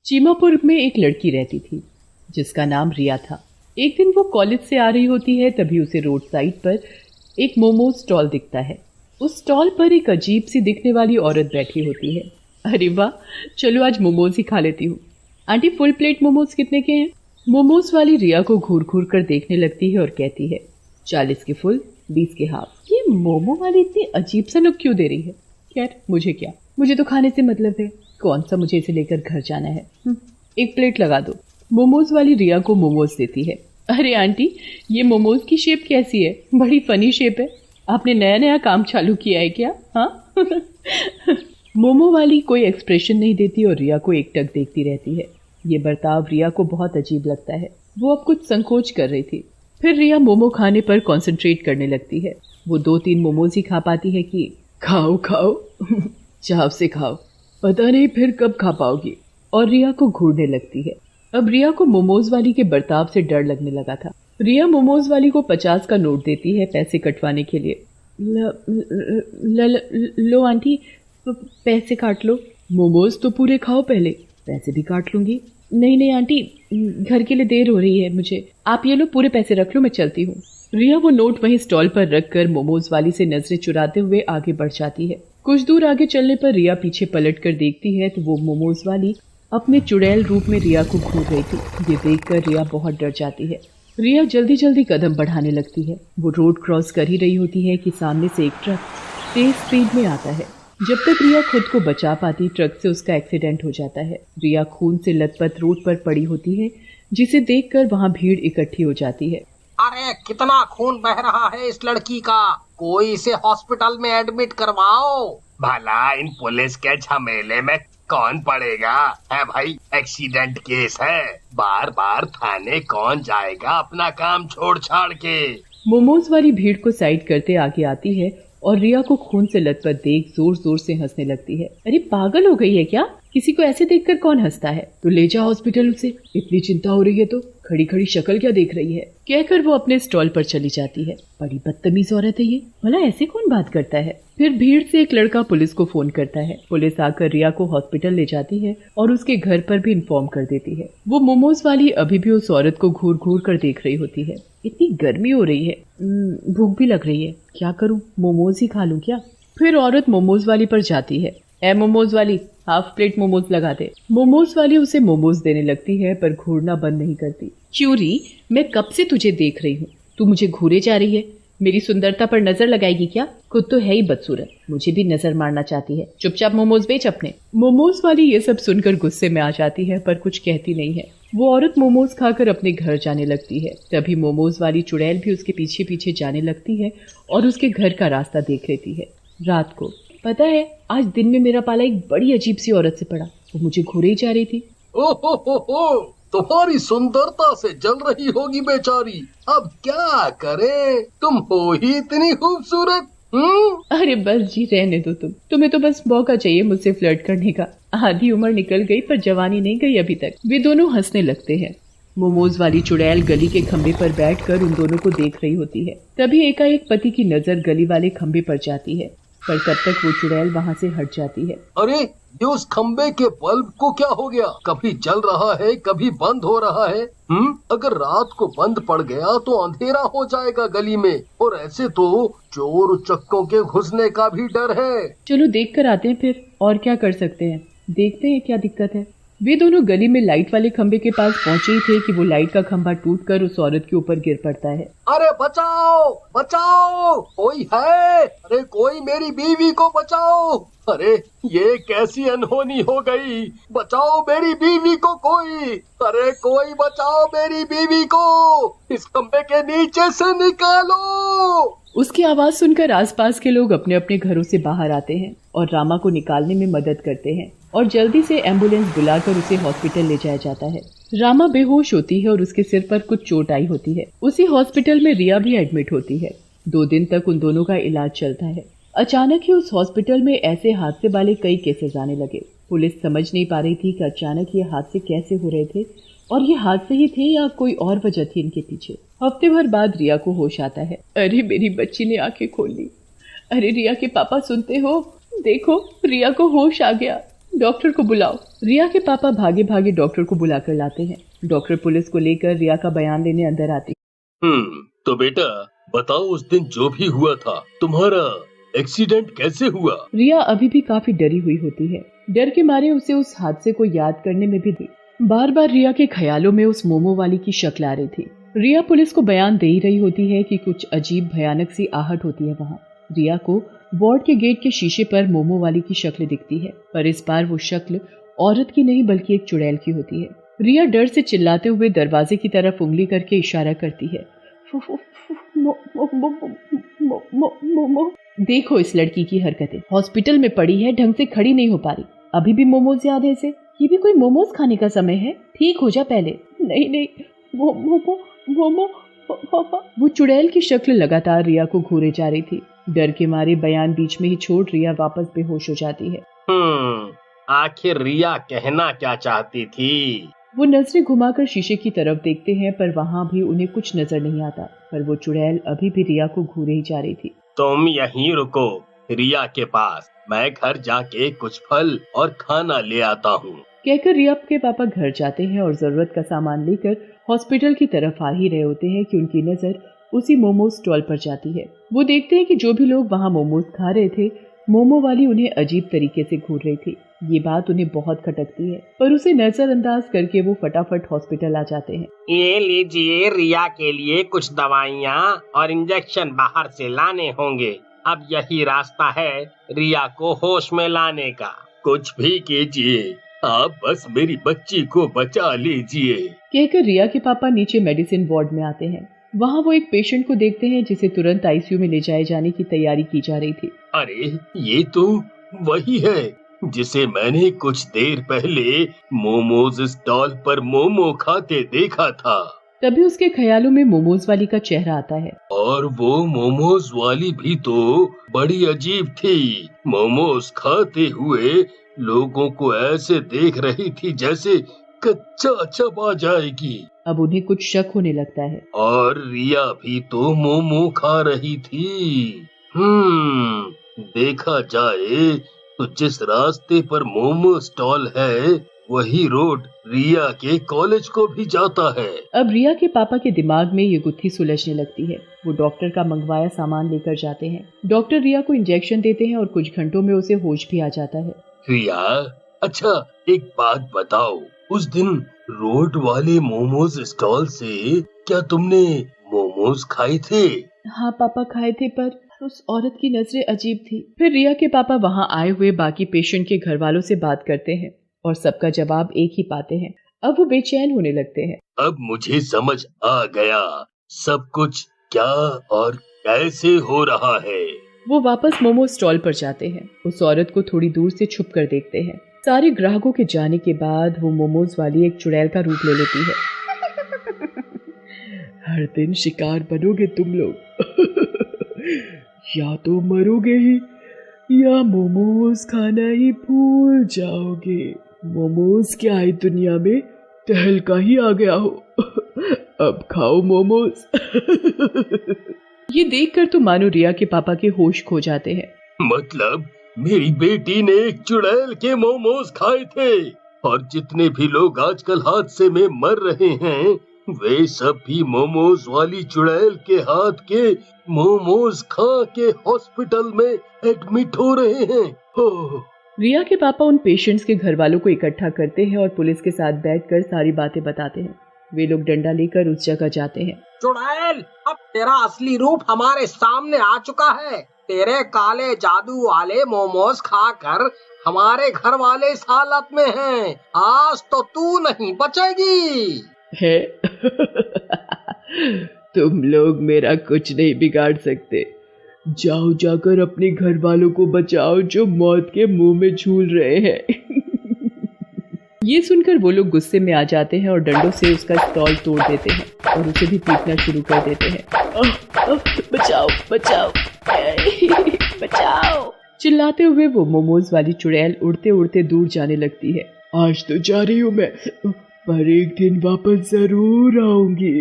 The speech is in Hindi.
चीमापुर में एक लड़की रहती थी जिसका नाम रिया था। एक दिन वो कॉलेज से आ रही होती है, तभी उसे रोड साइड पर एक मोमोज स्टॉल दिखता है। उस स्टॉल पर एक अजीब सी दिखने वाली औरत बैठी होती है। अरे वाह, चलो आज मोमोज ही खा लेती हूँ। आंटी, फुल प्लेट मोमोज कितने के हैं? मोमोज वाली रिया को घूर घूर कर देखने लगती है और कहती है 40 के फुल, 20 के हाफ। ये मोमो वाली इतनी अजीब सा लुक क्यों दे रही है? खैर मुझे क्या, मुझे तो खाने से मतलब है। कौन सा मुझे इसे लेकर घर जाना है। एक प्लेट लगा दो। मोमोज वाली रिया को मोमोज देती है। अरे आंटी, ये मोमोज की शेप कैसी है? बड़ी फनी शेप है। आपने नया नया काम चालू किया है क्या? हाँ। मोमो वाली कोई एक्सप्रेशन नहीं देती और रिया को एकटक देखती रहती है। ये बर्ताव रिया को बहुत अजीब लगता है। वो अब कुछ संकोच कर रही थी। फिर रिया मोमो खाने पर कंसंट्रेट करने लगती है। वो 2-3 मोमोज ही खा पाती है कि खाओ खाओ, चाव से खाओ, पता नहीं फिर कब खा पाओगी। और रिया को घूरने लगती है। अब रिया को मोमोज वाली के बर्ताव से डर लगने लगा था। रिया मोमोज वाली को 50 का नोट देती है पैसे कटवाने के लिए। लो आंटी, पैसे काट लो। मोमोज तो पूरे खाओ पहले, पैसे भी काट लूंगी। नहीं आंटी, घर के लिए देर हो रही है मुझे। आप ये लो, पूरे पैसे रख लो, मैं चलती हूँ। रिया वो नोट वहीं स्टॉल पर रखकर मोमोज वाली से नजरें चुराते हुए आगे बढ़ जाती है। कुछ दूर आगे चलने पर रिया पीछे पलट कर देखती है तो वो मोमोज वाली अपने चुड़ैल रूप में रिया को घूर रही थी। ये देखकर रिया बहुत डर जाती है। रिया जल्दी जल्दी कदम बढ़ाने लगती है। वो रोड क्रॉस कर ही रही होती है कि सामने से एक ट्रक तेज स्पीड में आता है। जब तक रिया खुद को बचा पाती, ट्रक से उसका एक्सीडेंट हो जाता है। रिया खून से लथपथ रोड पर पड़ी होती है, जिसे देखकर वहाँ भीड़ इकट्ठी हो जाती है। अरे कितना खून बह रहा है इस लड़की का, कोई इसे हॉस्पिटल में एडमिट करवाओ। भला इन पुलिस के झमेले में कौन पड़ेगा? है भाई, एक्सीडेंट केस है, बार बार थाने कौन जाएगा अपना काम छोड़ छाड़ के। मोमोज वाली भीड़ को साइड करते आगे आती है और रिया को खून से लथपथ देख जोर जोर से हंसने लगती है। अरे पागल हो गई है क्या? किसी को ऐसे देखकर कौन हंसता है? तो ले जा हॉस्पिटल उसे। इतनी चिंता हो रही है तो खड़ी खड़ी शक्ल क्या देख रही है? कहकर वो अपने स्टॉल पर चली जाती है। बड़ी बदतमीज औरत है ये, भला ऐसे कौन बात करता है? फिर भीड़ से एक लड़का पुलिस को फोन करता है। पुलिस आकर रिया को हॉस्पिटल ले जाती है और उसके घर पर भी इन्फॉर्म कर देती है। वो मोमोज वाली अभी भी उस औरत को घूर घूर कर देख रही होती है। इतनी गर्मी हो रही है, भूख भी लग रही है, क्या करूं, मोमोज ही खा लूं क्या? फिर औरत मोमोज वाली पर जाती है। ए मोमोज वाली, हाफ प्लेट मोमोज लगा दे। मोमोज वाली उसे मोमोज देने लगती है पर घूरना बंद नहीं करती। चूरी, मैं कब से तुझे देख रही हूँ, तू मुझे घूरे जा रही है। मेरी सुंदरता पर नजर लगाएगी क्या? खुद तो है ही बदसूरत, मुझे भी नजर मारना चाहती है। चुपचाप मोमोज बेच अपने। मोमोज वाली ये सब सुनकर गुस्से में आ जाती है पर कुछ कहती नहीं है। वो औरत मोमोज खाकर अपने घर जाने लगती है। तभी मोमोज वाली चुड़ैल भी उसके पीछे पीछे जाने लगती है और उसके घर का रास्ता देख लेती है। रात को, पता है, आज दिन में मेरा पाला एक बड़ी अजीब सी औरत से पड़ा। वो मुझे घूरे ही जा रही थी। ओहो, तुम्हारी सुंदरता से जल रही होगी बेचारी। अब क्या करे, तुम हो ही इतनी खूबसूरत। अरे बस जी, रहने दो तुम्हें तो बस मौका चाहिए मुझसे फ्लर्ट करने का। आधी उम्र निकल गई पर जवानी नहीं गई अभी तक। वे दोनों हंसने लगते हैं। मोमोज वाली चुड़ैल गली के खंबे पर बैठकर उन दोनों को देख रही होती है। तभी एकाएक पति की नजर गली वाले खंबे पर जाती है, पर तब तक वो चुड़ैल वहाँ से हट जाती है। अरे ये उस खंबे के बल्ब को क्या हो गया? कभी जल रहा है, कभी बंद हो रहा है। अगर रात को बंद पड़ गया तो अंधेरा हो जाएगा गली में, और ऐसे तो चोर उचक्कों के घुसने का भी डर है। चलो देख कर आते हैं फिर, और क्या कर सकते हैं, देखते हैं क्या दिक्कत है। वे दोनों गली में लाइट वाले खंबे के पास पहुंचे ही थे कि वो लाइट का खंभा टूटकर उस औरत के ऊपर गिर पड़ता है। अरे बचाओ बचाओ, कोई है? अरे कोई मेरी बीवी को बचाओ। अरे ये कैसी अनहोनी हो गई, बचाओ मेरी बीवी को कोई। अरे कोई बचाओ मेरी बीवी को, इस खंबे के नीचे से निकालो। उसकी आवाज सुनकर आसपास के लोग अपने अपने घरों से बाहर आते हैं और रामा को निकालने में मदद करते हैं और जल्दी से एम्बुलेंस बुलाकर उसे हॉस्पिटल ले जाया जाता है। रामा बेहोश होती है और उसके सिर पर कुछ चोट आई होती है। उसी हॉस्पिटल में रिया भी एडमिट होती है। 2 दिन तक उन दोनों का इलाज चलता है। अचानक ही उस हॉस्पिटल में ऐसे हादसे वाले कई केसेस आने लगे। पुलिस समझ नहीं पा रही थी कि अचानक ये हादसे कैसे हो रहे थे और ये हादसे ही थे या कोई और वजह थी इनके पीछे। हफ्ते भर बाद रिया को होश आता है। अरे मेरी बच्ची ने आंखें खोल ली। अरे रिया के पापा, सुनते हो? देखो, रिया को होश आ गया। डॉक्टर को बुलाओ। रिया के पापा भागे भागे डॉक्टर को बुलाकर लाते हैं। डॉक्टर पुलिस को लेकर रिया का बयान लेने अंदर आती। तो बेटा बताओ, उस दिन जो भी हुआ था, तुम्हारा एक्सीडेंट कैसे हुआ? रिया अभी भी काफी डरी हुई होती है। डर के मारे उसे उस हादसे को याद करने में भी बार बार रिया के ख्यालों में उस मोमो वाली की शक्ल आ रही थी। रिया पुलिस को बयान दे ही रही होती है कि कुछ अजीब भयानक सी आहट होती है वहाँ। रिया को वार्ड के गेट के शीशे पर मोमो वाली की शक्ल दिखती है, पर इस बार वो शक्ल औरत की नहीं बल्कि एक चुड़ैल की होती है। रिया डर से चिल्लाते हुए दरवाजे की तरफ उंगली करके इशारा करती है। देखो इस लड़की की हरकतें, हॉस्पिटल में पड़ी है, ढंग से खड़ी नहीं हो पा रही, अभी भी मोमोज याद है इसे। ये भी कोई मोमोज खाने का समय है, ठीक हो जा पहले। नहीं मोमो। वो चुड़ैल की शक्ल लगातार रिया को घूरे जा रही थी। डर के मारे बयान बीच में ही छोड़ रिया वापस बेहोश हो जाती है। आखिर रिया कहना क्या चाहती थी? वो नजरें घुमाकर शीशे की तरफ देखते हैं, पर वहाँ भी उन्हें कुछ नजर नहीं आता। पर वो चुड़ैल अभी भी रिया को घूरे ही जा रही थी। तुम यहीं रुको रिया के पास, मैं घर जाके कुछ फल और खाना ले आता हूँ। कहकर रिया के पापा घर जाते हैं और जरूरत का सामान लेकर हॉस्पिटल की तरफ आ ही रहे होते हैं कि उनकी नजर उसी मोमोज स्टॉल पर जाती है। वो देखते हैं कि जो भी लोग वहाँ मोमोज खा रहे थे, मोमो वाली उन्हें अजीब तरीके से घूर रही थी। ये बात उन्हें बहुत खटकती है, पर उसे नजरअंदाज करके वो फटाफट हॉस्पिटल आ जाते हैं। ये लीजिए, रिया के लिए कुछ दवाइयाँ और इंजेक्शन बाहर से लाने होंगे। अब यही रास्ता है रिया को होश में लाने का। कुछ भी कीजिए, आप बस मेरी बच्ची को बचा लीजिए। कहकर रिया के पापा नीचे मेडिसिन वार्ड में आते हैं। वहाँ वो एक पेशेंट को देखते हैं जिसे तुरंत आईसीयू में ले जाए जाने की तैयारी की जा रही थी। अरे ये तो वही है जिसे मैंने कुछ देर पहले मोमोज स्टॉल पर मोमो खाते देखा था। तभी उसके ख्यालों में मोमोज वाली का चेहरा आता है। और वो मोमोज वाली भी तो बड़ी अजीब थी। मोमोज खाते हुए लोगों को ऐसे देख रही थी जैसे कच्चा चबा जाएगी। अब उन्हें कुछ शक होने लगता है। और रिया भी तो मोमो खा रही थी। देखा जाए तो जिस रास्ते पर मोमो स्टॉल है, वही रोड रिया के कॉलेज को भी जाता है। अब रिया के पापा के दिमाग में ये गुत्थी सुलझने लगती है। वो डॉक्टर का मंगवाया सामान लेकर जाते हैं। डॉक्टर रिया को इंजेक्शन देते हैं और कुछ घंटों में उसे होश भी आ जाता है। रिया, अच्छा एक बात बताओ, उस दिन रोड वाले मोमोज स्टॉल से क्या तुमने मोमोज खाए थे? हाँ पापा खाए थे, पर उस औरत की नजरें अजीब थी। फिर रिया के पापा वहाँ आए हुए बाकी पेशेंट के घर वालों से बात करते हैं और सबका जवाब एक ही पाते हैं। अब वो बेचैन होने लगते हैं। अब मुझे समझ आ गया सब कुछ क्या और कैसे हो रहा है। वो वापस मोमो स्टॉल पर जाते हैं। उस औरत को थोड़ी दूर से छुप कर देखते हैं। सारे ग्राहकों के जाने के बाद वो मोमोज वाली एक चुड़ैल का रूप ले लेती है। हर दिन शिकार बनोगे तुम लोग। या तो मरोगे ही या मोमोज खाना ही भूल जाओगे। मोमोज क्या है दुनिया में, तहलका ही आ गया हो। अब खाओ मोमोज। ये देखकर तो मानो रिया के पापा के होश खो जाते हैं। मतलब मेरी बेटी ने एक चुड़ैल के मोमोज खाए थे, और जितने भी लोग आजकल हादसे में मर रहे हैं, वे सब भी मोमोज वाली चुड़ैल के हाथ के मोमोज खा के हॉस्पिटल में एडमिट हो रहे हैं। रिया के पापा उन पेशेंट्स के घर वालों को इकट्ठा करते हैं और पुलिस के साथ बैठकर सारी बातें बताते हैं। वे लोग डंडा लेकर उस जगह जाते हैं। चुड़ैल, अब तेरा असली रूप हमारे सामने आ चुका है। तेरे काले जादू वाले मोमोज खाकर हमारे घर वाले इस हालत में हैं। आज तो तू नहीं बचेगी। है? तुम लोग मेरा कुछ नहीं बिगाड़ सकते। जाओ जाकर अपने घर वालों को बचाओ जो मौत के मुंह में झूल रहे हैं। ये सुनकर वो लोग गुस्से में आ जाते हैं और डंडों से उसका स्टॉल तोड़ देते हैं और उसे भी पीटना शुरू कर देते हैं। बचाओ बचाओ बचाओ। चिल्लाते हुए वो मोमोज वाली चुड़ैल उड़ते उड़ते दूर जाने लगती है। आज तो जा रही हूँ मैं, पर एक दिन वापस जरूर आऊंगी।